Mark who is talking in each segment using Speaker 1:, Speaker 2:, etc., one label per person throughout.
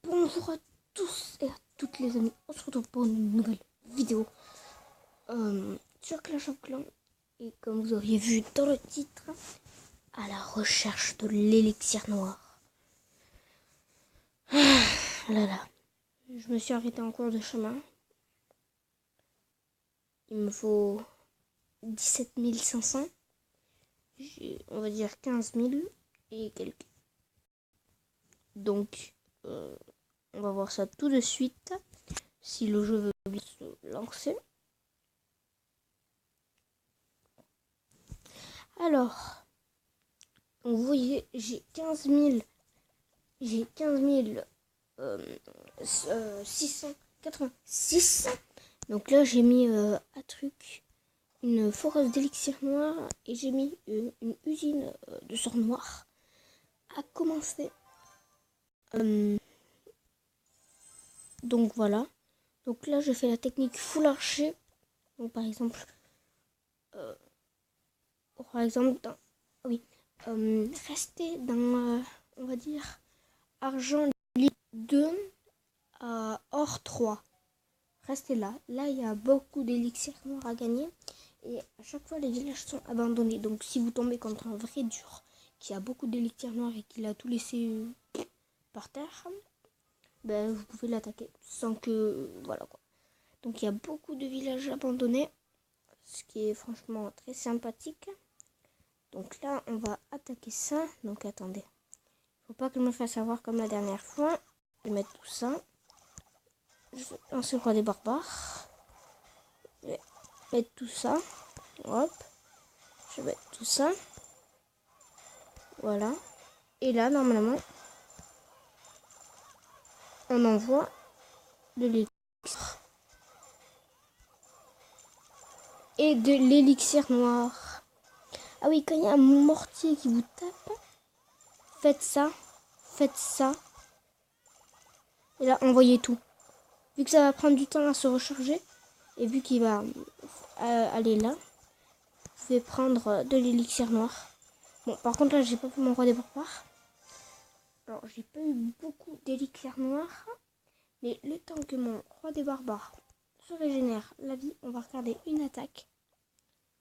Speaker 1: Bonjour à tous et à toutes les amis, on se retrouve pour une nouvelle vidéo sur Clash of Clans. Et comme vous auriez vu dans le titre, à la recherche de l'élixir noir. Là là, je me suis arrêté en cours de chemin. Il me faut 17 500. J'ai, on va dire 15 000 et quelques. Donc, on va voir ça tout de suite, si le jeu veut bien se lancer. Alors, vous voyez, j'ai 15 686. Donc là, j'ai mis un truc, une foreuse d'élixir noir, et j'ai mis une usine de sort noir à commencer. Donc voilà. Donc là, je fais la technique full archer. Donc par exemple, rester dans, on va dire, argent 2 à or 3. Restez là. Là, il y a beaucoup d'élixirs noirs à gagner. Et à chaque fois, les villages sont abandonnés. Donc si vous tombez contre un vrai dur qui a beaucoup d'élixirs noirs et qui l'a tout laissé par terre, ben, vous pouvez l'attaquer sans que... Voilà quoi. Donc il y a beaucoup de villages abandonnés, ce qui est franchement très sympathique. Donc là, on va attaquer ça. Donc attendez. Faut pas que je me fasse avoir comme la dernière fois. Je vais mettre tout ça. Je vais lancer le roi des barbares. Je vais mettre tout ça. Hop. Je vais mettre tout ça. Voilà. Et là, normalement, on envoie de l'élixir. Et de l'élixir noir. Ah oui, quand il y a un mortier qui vous tape, faites ça. Faites ça. Et là, envoyez tout. Vu que ça va prendre du temps à se recharger, et vu qu'il va aller là, je vais prendre de l'élixir noir. Bon, par contre, là, j'ai pas fait mon roi des barbares. Alors, j'ai pas eu beaucoup d'élixir noir. Mais le temps que mon roi des barbares se régénère la vie, on va regarder une attaque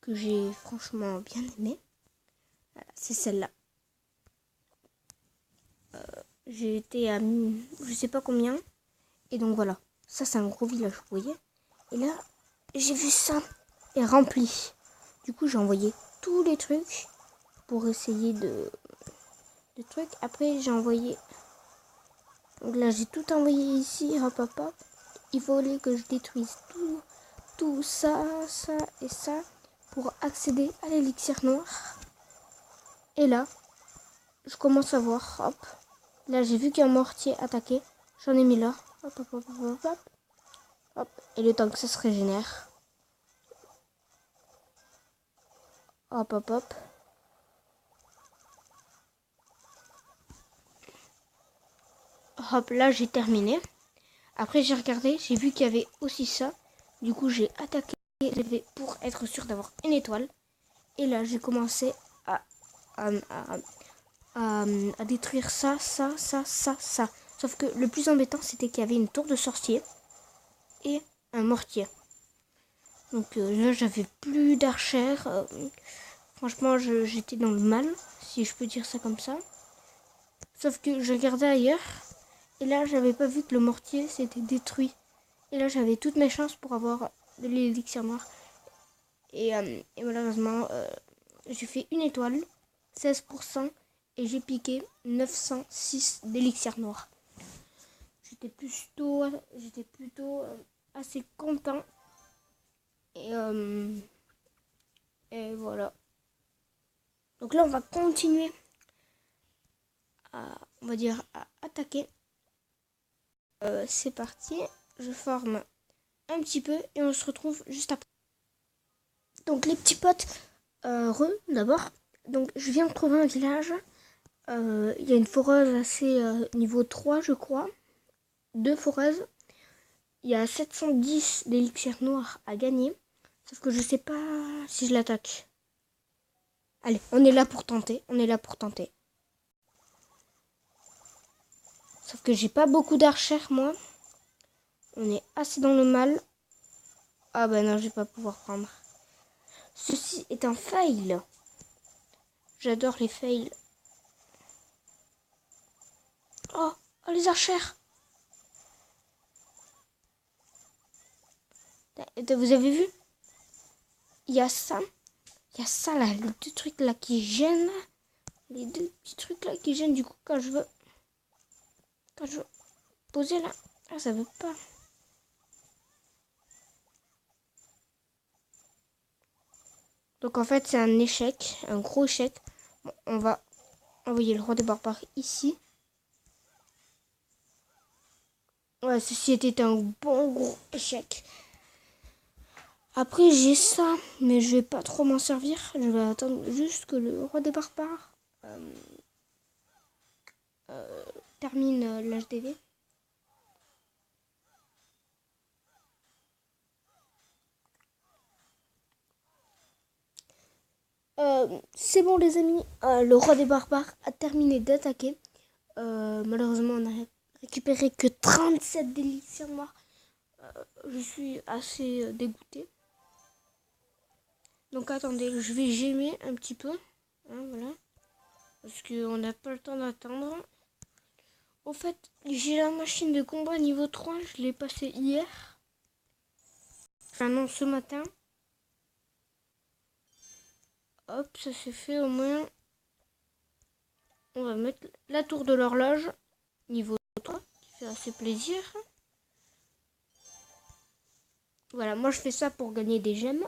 Speaker 1: que j'ai franchement bien aimée. Voilà, c'est celle-là. J'ai été à je sais pas combien. Et donc voilà. Ça, c'est un gros village, vous voyez. Et là, j'ai vu ça est rempli. Du coup, j'ai envoyé tous les trucs pour essayer de trucs. Après, j'ai envoyé... Donc là, j'ai tout envoyé ici. Hop, hop, hop. Il fallait que je détruise tout ça, ça et ça pour accéder à l'élixir noir. Et là, je commence à voir. Hop. Là, j'ai vu qu'il y a un mortier attaqué. J'en ai mis là. Hop, hop, hop, hop, hop. Hop. Et le temps que ça se régénère. Hop, hop, hop. Hop, là, j'ai terminé. Après, j'ai regardé. J'ai vu qu'il y avait aussi ça. Du coup, j'ai attaqué pour être sûr d'avoir une étoile. Et là, j'ai commencé à détruire ça. Sauf que le plus embêtant, c'était qu'il y avait une tour de sorcier et un mortier. Donc là, j'avais plus d'archères. Franchement, j'étais dans le mal, si je peux dire ça comme ça. Sauf que je regardais ailleurs. Et là, j'avais pas vu que le mortier s'était détruit. Et là, j'avais toutes mes chances pour avoir de l'élixir noir. Et malheureusement, j'ai fait une étoile, 16%. Et j'ai piqué 906 d'élixir noir. J'étais plutôt assez content. Et voilà. Donc là, on va continuer à, on va dire, à attaquer. C'est parti. Je forme un petit peu et on se retrouve juste après. Donc les petits potes, d'abord. Donc je viens de trouver un village. Il y a une foreuse assez niveau 3, je crois. 2 foreuses. Il y a 710 d'élixir noir à gagner. Sauf que je sais pas si je l'attaque. Allez, on est là pour tenter. Sauf que j'ai pas beaucoup d'archères, moi. On est assez dans le mal. Ah bah non, je vais pas pouvoir prendre. Ceci est un fail. J'adore les fails. Oh, les archères. Vous avez vu? Il y a ça. Il y a ça là, les deux trucs là qui gênent. Les deux petits trucs là qui gênent du coup quand je veux poser là. Ah, ça veut pas. Donc en fait c'est un échec, un gros échec. Bon, on va envoyer le roi des barbares ici. Ouais, ceci était un bon gros échec. Après j'ai ça, mais je vais pas trop m'en servir. Je vais attendre juste que le roi des barbares termine l'HDV. C'est bon les amis, le roi des barbares a terminé d'attaquer. Malheureusement on a récupéré que 37 d'élixirs noirs. Je suis assez dégoûtée. Donc attendez, je vais gémer un petit peu. Hein, voilà. Parce qu'on n'a pas le temps d'attendre. Au fait, j'ai la machine de combat niveau 3. Je l'ai passée hier. Enfin non, ce matin. Hop, ça s'est fait au moins. On va mettre la tour de l'horloge. Niveau 3. Qui fait assez plaisir. Voilà, moi je fais ça pour gagner des gemmes.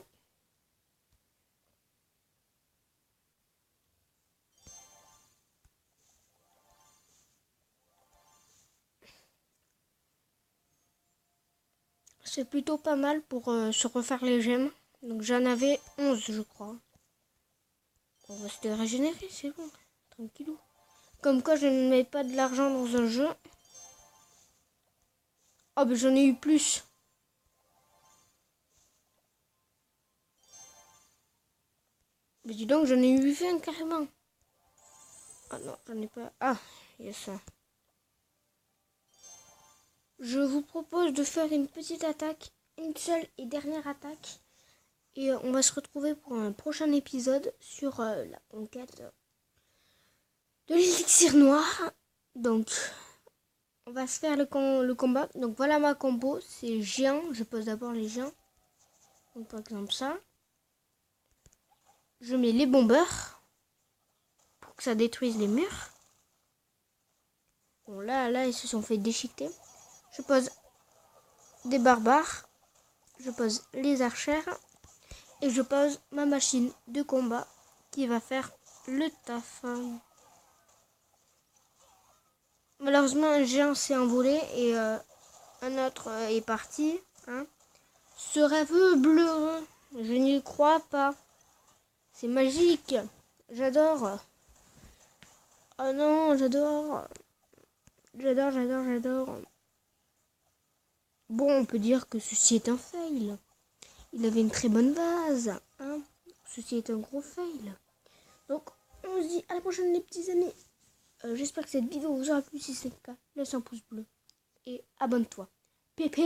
Speaker 1: C'est plutôt pas mal pour se refaire les gemmes. Donc j'en avais 11 je crois. On va se régénérer, c'est bon. Tranquillou. Comme quoi je ne mets pas de l'argent dans un jeu. Oh mais j'en ai eu plus. Mais dis donc j'en ai eu 20 carrément. Ah non, j'en ai pas. Ah, il y a ça. Je vous propose de faire une petite attaque. Une seule et dernière attaque. Et on va se retrouver pour un prochain épisode sur la conquête de l'élixir noir. Donc, on va se faire le combat. Donc, voilà ma combo. C'est géant. Je pose d'abord les géants. Donc, par exemple, ça. Je mets les bombeurs pour que ça détruise les murs. Bon, là, ils se sont fait déchiqueter. Je pose des barbares. Je pose les archères. Et je pose ma machine de combat qui va faire le taf. Malheureusement, un géant s'est envolé et un autre est parti. Hein. Ce rêve bleu, je n'y crois pas. C'est magique. J'adore. Oh non, j'adore. J'adore. Bon, on peut dire que ceci est un fail. Il avait une très bonne base. Hein. Ceci est un gros fail. Donc, on se dit à la prochaine les petits amis. J'espère que cette vidéo vous aura plu. Si c'est le cas, laisse un pouce bleu. Et abonne-toi. Pépé.